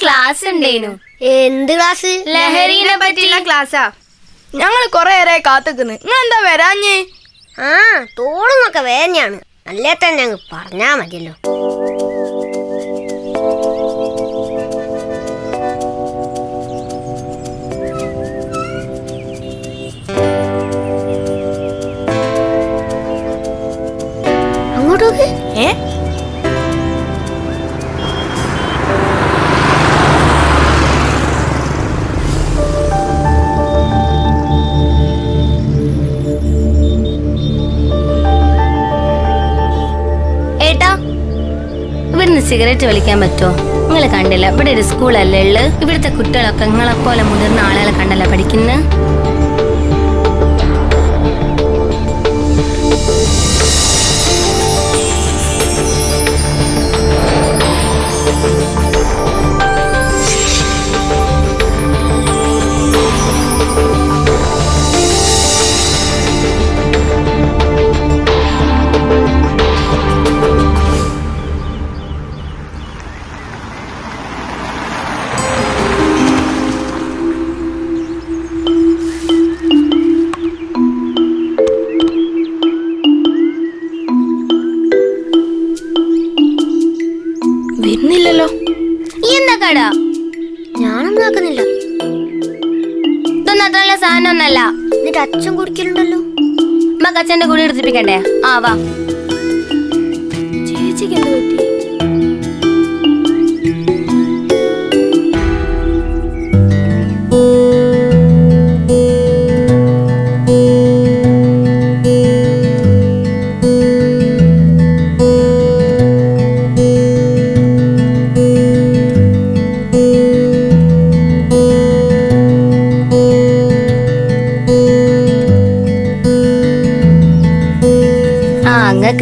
Class ഉണ്ടേനു. എന്ത് class? ലഹരിനെ പറ്റിയുള്ള ക്ലാസ്സാ. ഞങ്ങൾ കൊറേ നേരമായി കാത്തുക്കുന്നു. നിങ്ങൾ എന്താ വരാഞ്ഞേ? തോളുമൊക്കെ വേദനയാണ്. അല്ലേ തന്നെ ഞങ്ങൾ പറഞ്ഞാ മതിയല്ലോ. അങ്ങോട്ടോക്കെ ഇവിടുന്ന് സിഗരറ്റ് വലിക്കാൻ പറ്റുമോ? നിങ്ങൾ കണ്ടില്ല, ഇവിടെ ഒരു സ്കൂളല്ലേ ഉള്ളു. ഇവിടുത്തെ കുട്ടികളൊക്കെ നിങ്ങളെ പോലെ മുതിർന്ന ആളുകളെ കണ്ടല്ല പഠിക്കുന്നത്. വരുന്നില്ലല്ലോ. ഈ എന്താ കട? ഞാനൊന്നും ആക്കുന്നില്ല. ഇതൊന്നും അത്രയുള്ള സാധനം ഒന്നല്ല. എന്നിട്ട് അച്ഛൻ കുടിക്കലുണ്ടല്ലോ. നമുക്ക് അച്ഛന്റെ കൂടി എടുത്തിപ്പിക്കണ്ടേ? വാ. ചേച്ചിക്ക് എന്ത് പറ്റി?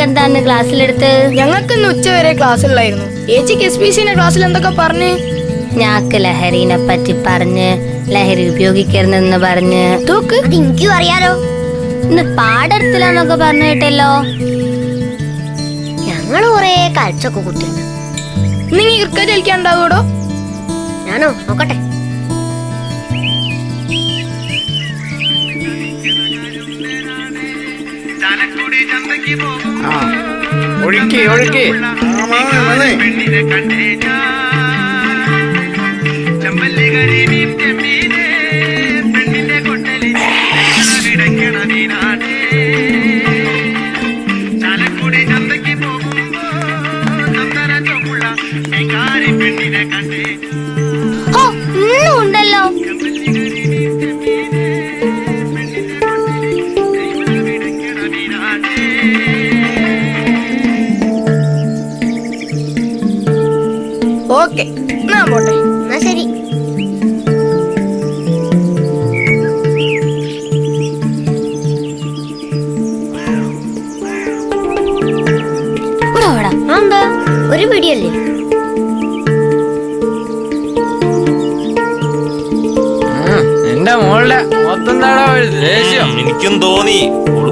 എന്താന്ന് ക്ലാസ്സിലെടുത്ത്? ഞങ്ങൾക്ക് ഇന്ന് ഉച്ചവരെ ക്ലാസ് ഉള്ളായിരുന്നു. ചേച്ചിക്ക് SPCന്റെ ക്ലാസ്സിൽ എന്തൊക്കെ പറഞ്ഞ്? ഞാക്ക് ലഹരിനെ പറ്റി പറഞ്ഞ്, ലഹരി ഉപയോഗിക്കരുതെന്ന് പറഞ്ഞ്. അത് എനിക്കും അറിയാലോ. ഇന്ന് പാടെടുത്തില്ലാന്നൊക്കെ പറഞ്ഞു കേട്ടല്ലോ. ഞങ്ങള് കൊറേ കളിച്ചൊക്കെ കുത്തിരുന്നു. നിങ്ങൾ ക്രിക്കറ്റ് കളിക്കാൻ ഉണ്ടാവൂടോ? ഞാനോ? നോക്കട്ടെ. ഒഴുക്കി ഉണ്ടല്ലോ. ഓക്കെ, ഞാൻ പോട്ടെ. എന്നാ ശരി. എന്താ ഒരു പിടിയല്ലേ? എന്റെ മോളുടെ മൊത്തം ദേഷ്യം. എനിക്കും തോന്നി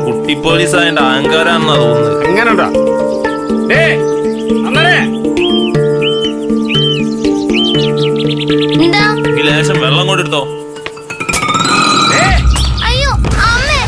കുട്ടി പോലീസ് അതിന്റെ അഹങ്കാരാണെന്നാ തോന്നുന്നത്. എങ്ങനെണ്ടാ എന്താ? ഈ ലേശം വെള്ളം കൊണ്ടെടുത്തോ. അയ്യോ അമ്മേ,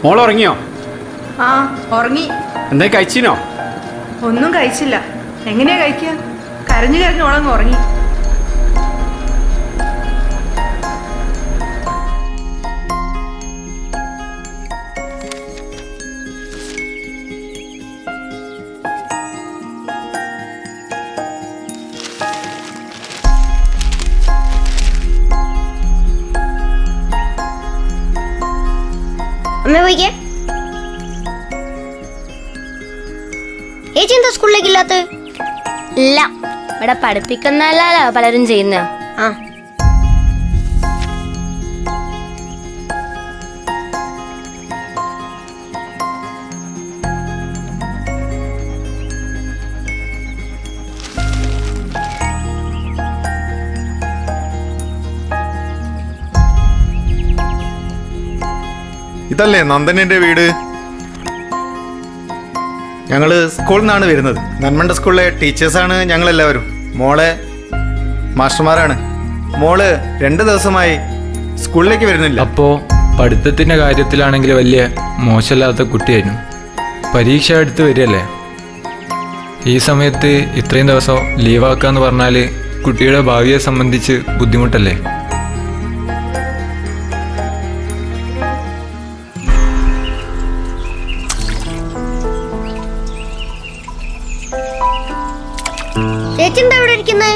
മോൾ ഉറങ്ങിയോ? ഉറങ്ങി. എന്താ കഴിച്ചിനോ? ഒന്നും കഴിച്ചില്ല. എങ്ങനെയാ കഴിക്കുക? കരഞ്ഞു ഓളങ്ങ് ഉറങ്ങി. അമ്മ പോയിക്കേ. ചേച്ചി എന്താ സ്കൂളിലേക്ക് ഇല്ലാത്ത? ഇല്ല, ഇവിടെ പഠിപ്പിക്കുന്നല്ലോ പലരും ചെയ്യുന്ന. ആ ഇതല്ലേ നന്ദനന്റെ വീട്? ഞങ്ങള് സ്കൂളിൽ നിന്നാണ് വരുന്നത്. നന്മണ്ട സ്കൂളിലെ ടീച്ചേഴ്സാണ് ഞങ്ങളെല്ലാവരും. മോളെ മാസ്റ്റർമാരാണ്. മോള് 2 ദിവസമായി സ്കൂളിലേക്ക് വരുന്നില്ല. അപ്പോൾ പഠിത്തത്തിൻ്റെ കാര്യത്തിലാണെങ്കിൽ വലിയ മോശമില്ലാത്ത കുട്ടിയായിരുന്നു. പരീക്ഷ അടുത്ത് വരികയല്ലേ, ഈ സമയത്ത് ഇത്രയും ദിവസം ലീവാക്കാന്ന് പറഞ്ഞാൽ കുട്ടിയുടെ ഭാവിയെ സംബന്ധിച്ച് ബുദ്ധിമുട്ടല്ലേ? ചേച്ചി എന്താ ഇവിടെ ഇരിക്കുന്നേ?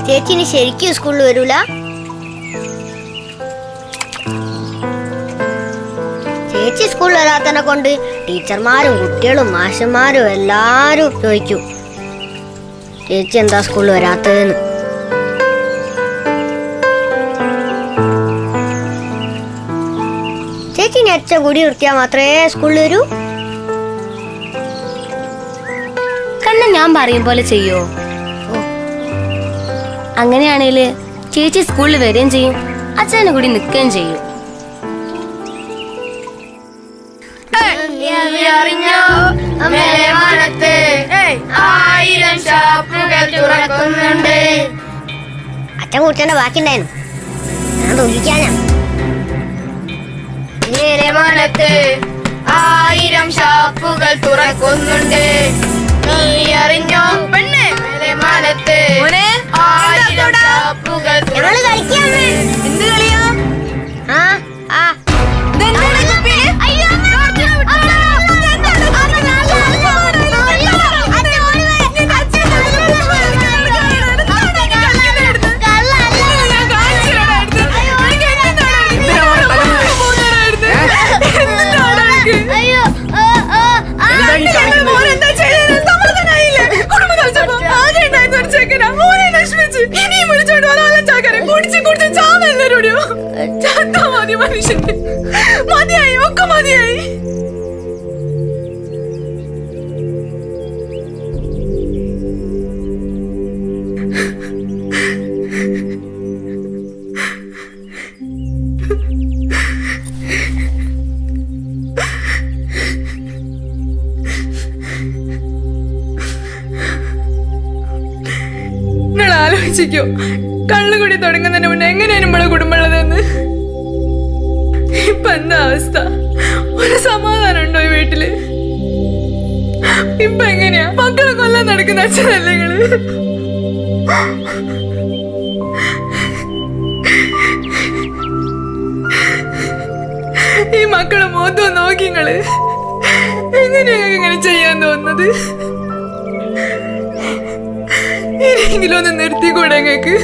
ചേച്ചി ഇനി ശരിക്കും സ്കൂളിൽ വരൂല? ചേച്ചി സ്കൂളിൽ വരാത്തതിനെ കൊണ്ട് ടീച്ചർമാരും കുട്ടികളും മാഷന്മാരും എല്ലാരും ചോദിക്കൂ ചേച്ചി എന്താ സ്കൂളിൽ വരാത്തതെന്ന്. ചേച്ചി ഇനി അച്ഛൻ കുടി നിർത്തിയാൽ മാത്രമേ സ്കൂളിൽ വരൂ? കണ്ണ ഞാൻ പറയും പോലെ ചെയ്യോ? അങ്ങനെയാണെങ്കിൽ ചേച്ചി സ്കൂളിൽ വരികയും ചെയ്യും, അച്ഛനെ കൂടി നിൽക്കുകയും ചെയ്യും. അച്ഛൻ കുടിച്ചേണ്ട ബാക്കി ഉണ്ടായിരുന്നു, ഞാൻ തൊഴിക്കാനാ. മനത്ത് 1000 ഷാപ്പുകൾ തുറക്കുന്നുണ്ട്, നീ അറിഞ്ഞോ പെണ്ണെ? മനത്ത് 1000 ഷാപ്പുകൾ. ഞങ്ങള് കളിക്കാണ്. എന്ത് കളിയാ? ആ ആ മതിയായി, ഒക്കെ മതിയായി. നിങ്ങൾ ആലോചിക്കോ, കള്ളുകൂടി തുടങ്ങുന്നതിന് മുന്നേ എങ്ങനെയാണ് നമ്മളെ കുടുംബമുള്ളതെന്ന്? ഇപ്പൊ എന്താ അവസ്ഥ? ഒരു സമാധാനം ഉണ്ടോ ഈ വീട്ടില്? ഇപ്പൊ എങ്ങനെയാ മക്കളെ കൊല്ലാൻ നടക്കുന്ന അച്ഛനല്ലേ നിങ്ങള്? ഈ മക്കളെ മോത്തോ നോക്കി നിങ്ങള് എങ്ങനെയാ ഇങ്ങനെ ചെയ്യാൻ തോന്നുന്നത്? ഇനിയെങ്കിലും ഒന്ന് നിർത്തിക്കൂടെ ഞങ്ങക്ക്?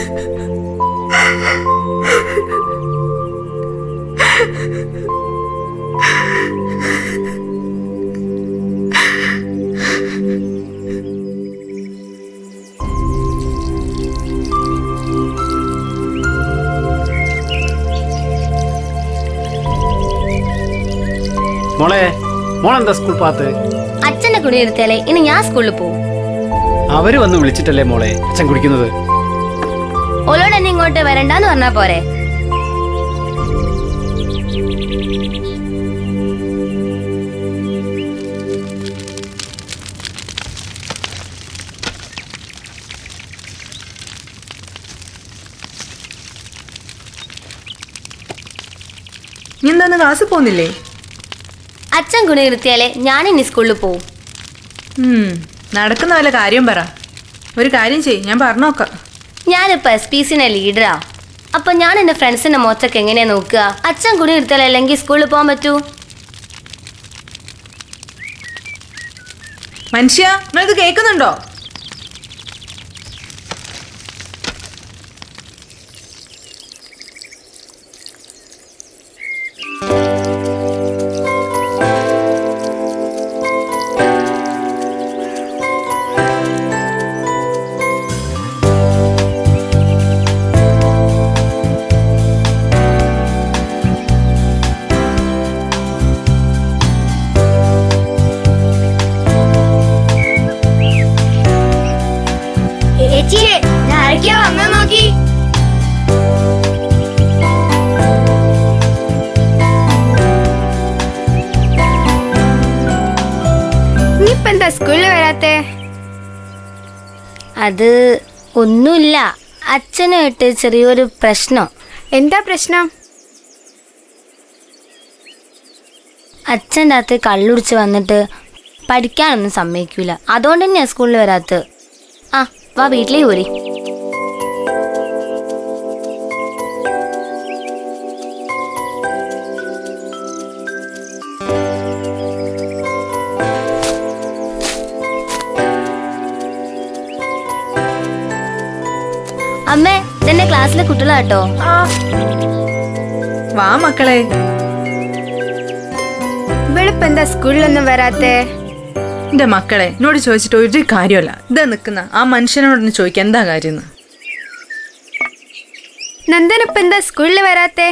മോളെന്താ സ്കൂൾ പാത്ത്? അച്ഛനെ കുടി നിർത്തിയാലേ ഇനി ഞാൻ സ്കൂളിൽ പോവും. അവര് വന്ന് വിളിച്ചിട്ടല്ലേ മോളെ അച്ഛൻ കുടിക്കുന്നത്? ഓലോട് എന്നെ ഇങ്ങോട്ട് വരണ്ടാന്ന് പറഞ്ഞാ പോരെ? നീ എന്താ ക്ലാസ് പോകുന്നില്ലേ? അച്ഛൻ കുടി നിർത്തിയാലേ ഞാൻ ഇനി സ്കൂളിൽ പോവും. നടക്കുന്ന വല്ല കാര്യം പറ. ഒരു കാര്യം ചെയ്യ്, ഞാൻ പറഞ്ഞോക്കാം. ഞാനിപ്പോ SPCന്റെ ലീഡറാ. അപ്പൊ ഞാൻ എന്റെ ഫ്രണ്ട്സിന്റെ മുഖത്തൊക്കെ എങ്ങനെയാ നോക്കുക? അച്ഛൻ കുടി നിർത്തിയാലേ അല്ലെങ്കിൽ സ്കൂളിൽ പോകാൻ പറ്റൂ? മനുഷ്യ, നിങ്ങളിത് കേൾക്കുന്നുണ്ടോ? ഇനിയിപ്പോ എന്താ സ്കൂളിൽ വരാത്തെ? അത് ഒന്നുമില്ല, അച്ഛനുമായിട്ട് ചെറിയൊരു പ്രശ്നം. എന്താ പ്രശ്നം? അച്ഛൻ്റെ അകത്ത് കള്ളുടിച്ച് വന്നിട്ട് പഠിക്കാനൊന്നും സമ്മതിക്കൂല. അതുകൊണ്ട് തന്നെയാണ് സ്കൂളിൽ വരാത്തത്. ആ വാ, വീട്ടിലേക്ക് പോരി. അമ്മേ, ഇതെന്റെ ക്ലാസ്സിലെ കുട്ടികളാട്ടോ. വാ മക്കളെ. ഇവളിപ്പോ എന്താ സ്കൂളിലൊന്നും വരാത്തെ? എന്റെ മക്കളെ, എന്നോട് ചോദിച്ചിട്ട് ഒരു കാര്യമല്ല. ഇതാ നിൽക്കുന്ന ആ മനുഷ്യനോടൊന്ന് ചോദിക്കാം എന്താ കാര്യം. നന്ദനിപ്പോ എന്താ സ്കൂളിൽ വരാത്തെ?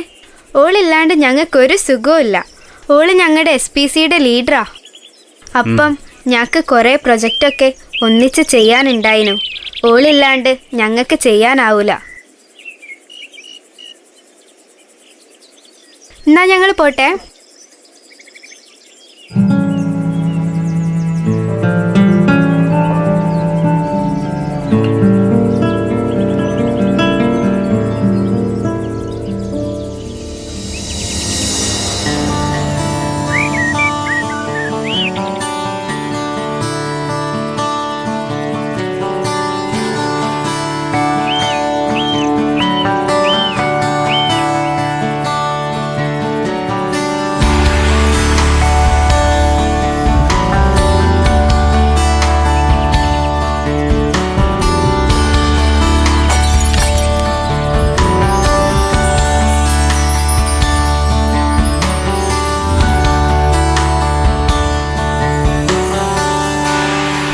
ഓളില്ലാണ്ട് ഞങ്ങൾക്കൊരു സുഖവും ഇല്ല. ഓള് ഞങ്ങളുടെ SPCയുടെ ലീഡറാ. അപ്പം ഞങ്ങൾക്ക് കുറേ പ്രൊജക്റ്റൊക്കെ ഒന്നിച്ച് ചെയ്യാനുണ്ടായിരുന്നു. ഓളില്ലാണ്ട് ഞങ്ങൾക്ക് ചെയ്യാനാവൂല. എന്നാ ഞങ്ങൾ പോട്ടെ.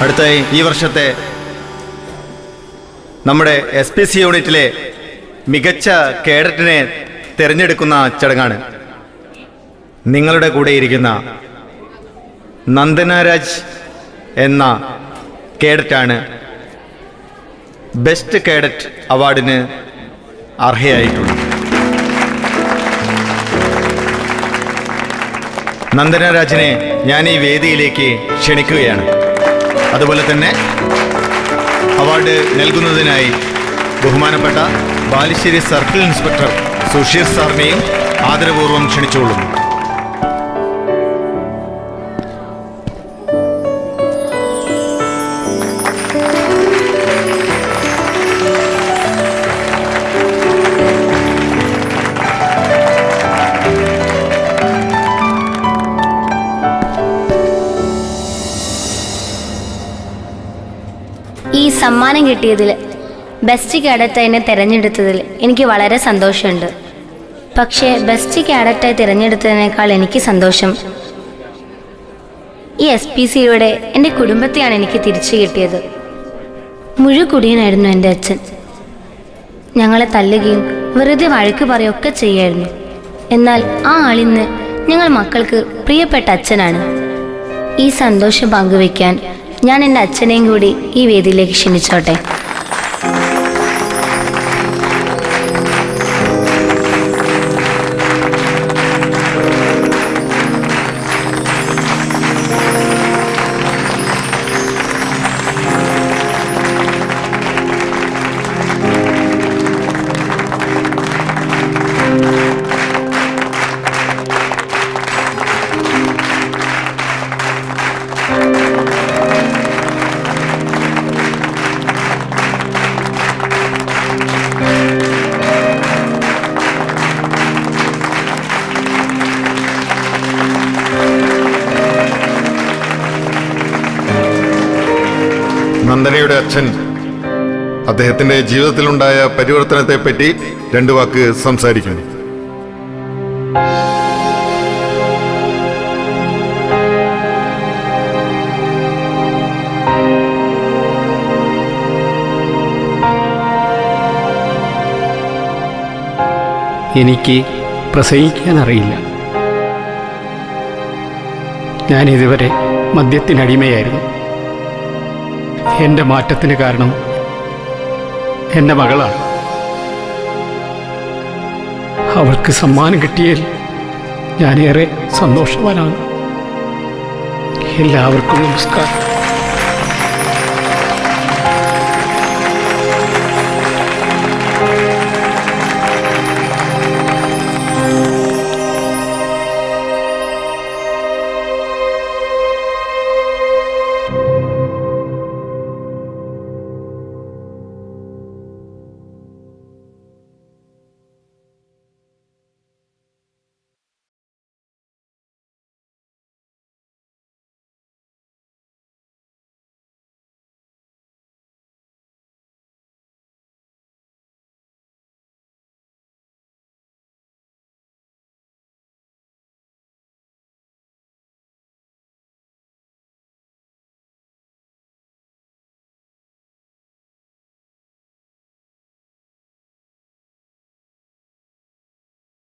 അടുത്തായി ഈ വർഷത്തെ നമ്മുടെ SPC യൂണിറ്റിലെ മികച്ച കേഡറ്റിനെ തിരഞ്ഞെടുക്കുന്ന ചടങ്ങാണ്. നിങ്ങളുടെ കൂടെ ഇരിക്കുന്ന നന്ദന രാജ് എന്ന കേഡറ്റാണ് ബെസ്റ്റ് കേഡറ്റ് അവാർഡിന് അർഹയായിട്ടുള്ളത്. നന്ദന രാജിനെ ഞാൻ ഈ വേദിയിലേക്ക് ക്ഷണിക്കുകയാണ്. അതുപോലെ തന്നെ അവാർഡ് നൽകുന്നതിനായി ബഹുമാനപ്പെട്ട ബാലുശ്ശേരി സർക്കിൾ ഇൻസ്പെക്ടർ സുഷീർ സാറിനെയും ആദരപൂർവ്വം ക്ഷണിച്ചുകൊള്ളുന്നു. ഈ സമ്മാനം കിട്ടിയതിൽ, ബെസ്റ്റ് കാഡറ്റായി എന്നെ തിരഞ്ഞെടുത്തതിൽ എനിക്ക് വളരെ സന്തോഷമുണ്ട്. പക്ഷേ ബെസ്റ്റ് കാഡറ്റായി തിരഞ്ഞെടുത്തതിനേക്കാൾ എനിക്ക് സന്തോഷം ഈ SPCയുടെ എൻ്റെ കുടുംബത്തെയാണ് എനിക്ക് തിരിച്ചു കിട്ടിയത്. മുഴുകുടിയനായിരുന്നു എൻ്റെ അച്ഛൻ. ഞങ്ങളെ തല്ലുകയും വെറുതെ വഴക്ക് പറയുകയൊക്കെ ചെയ്യായിരുന്നു. എന്നാൽ ആ ആളിന്ന് ഞങ്ങൾ മക്കൾക്ക് പ്രിയപ്പെട്ട അച്ഛനാണ്. ഈ സന്തോഷം പങ്കുവയ്ക്കാൻ ഞാൻ എൻ്റെ അച്ഛനെയും കൂടി ഈ വേദിയിലേക്ക് ക്ഷണിച്ചോട്ടെ. നന്ദനയുടെ അച്ഛൻ അദ്ദേഹത്തിന്റെ ജീവിതത്തിലുണ്ടായ പരിവർത്തനത്തെപ്പറ്റി 2 വാക്ക് സംസാരിക്കുന്നു. എനിക്ക് പ്രസംഗിക്കാൻ അറിയില്ല. ഞാൻ ഇതുവരെ മദ്യത്തിനടിമയായിരുന്നു. എൻ്റെ മാറ്റത്തിന് കാരണം എൻ്റെ മകളാണ്. അവൾക്ക് സമ്മാനം കിട്ടിയതിൽ ഞാനേറെ സന്തോഷവാനാണ്. എല്ലാവർക്കും നമസ്കാരം.